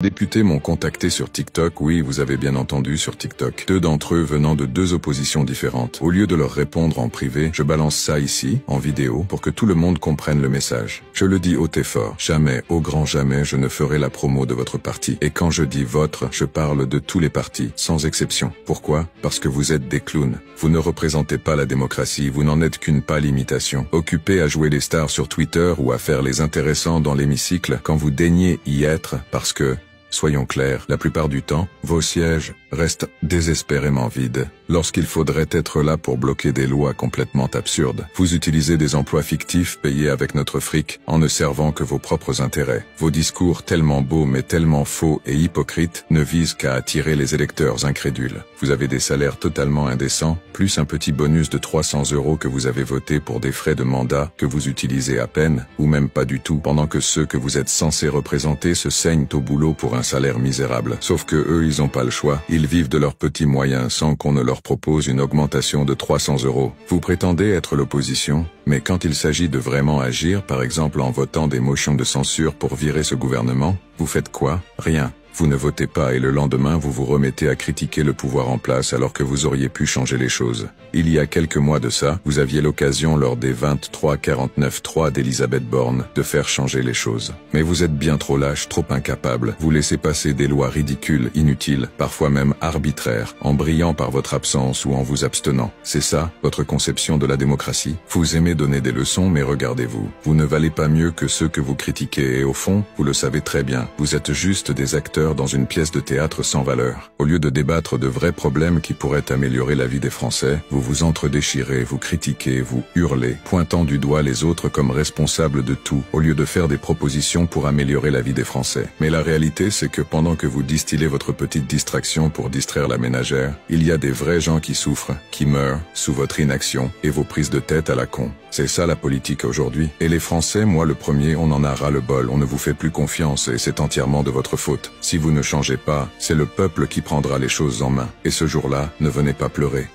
Députés m'ont contacté sur TikTok, oui, vous avez bien entendu, sur TikTok. 2 d'entre eux venant de 2 oppositions différentes. Au lieu de leur répondre en privé, je balance ça ici, en vidéo, pour que tout le monde comprenne le message. Je le dis haut et fort, jamais, au grand jamais, je ne ferai la promo de votre parti. Et quand je dis votre, je parle de tous les partis, sans exception. Pourquoi? Parce que vous êtes des clowns. Vous ne représentez pas la démocratie, vous n'en êtes qu'une pâle imitation. Occupés à jouer les stars sur Twitter ou à faire les intéressants dans l'hémicycle, quand vous daignez y être, parce que, soyons clairs, la plupart du temps, vos sièges restent désespérément vides. Lorsqu'il faudrait être là pour bloquer des lois complètement absurdes, vous utilisez des emplois fictifs payés avec notre fric en ne servant que vos propres intérêts. Vos discours tellement beaux mais tellement faux et hypocrites ne visent qu'à attirer les électeurs incrédules. Vous avez des salaires totalement indécents, plus un petit bonus de 300 € que vous avez voté pour des frais de mandat que vous utilisez à peine, ou même pas du tout, pendant que ceux que vous êtes censés représenter se saignent au boulot pour un salaire misérable. Sauf que eux, ils ont pas le choix. Ils vivent de leurs petits moyens sans qu'on ne leur propose une augmentation de 300 €. Vous prétendez être l'opposition, mais quand il s'agit de vraiment agir, par exemple en votant des motions de censure pour virer ce gouvernement, vous faites quoi? Rien. Vous ne votez pas et le lendemain vous vous remettez à critiquer le pouvoir en place alors que vous auriez pu changer les choses. Il y a quelques mois de ça, vous aviez l'occasion lors des 23-49-3 d'Elisabeth Borne de faire changer les choses. Mais vous êtes bien trop lâche, trop incapable. Vous laissez passer des lois ridicules, inutiles, parfois même arbitraires, en brillant par votre absence ou en vous abstenant. C'est ça, votre conception de la démocratie? Vous aimez donner des leçons, mais regardez-vous. Vous ne valez pas mieux que ceux que vous critiquez et au fond, vous le savez très bien. Vous êtes juste des acteurs dans une pièce de théâtre sans valeur. Au lieu de débattre de vrais problèmes qui pourraient améliorer la vie des Français, vous vous entre-déchirez, vous critiquez, vous hurlez, pointant du doigt les autres comme responsables de tout, au lieu de faire des propositions pour améliorer la vie des Français. Mais la réalité, c'est que pendant que vous distillez votre petite distraction pour distraire la ménagère, il y a des vrais gens qui souffrent, qui meurent, sous votre inaction et vos prises de tête à la con. C'est ça la politique aujourd'hui. Et les Français, moi le premier, on en a ras le bol, on ne vous fait plus confiance et c'est entièrement de votre faute. Si vous ne changez pas, c'est le peuple qui prendra les choses en main. Et ce jour-là, ne venez pas pleurer.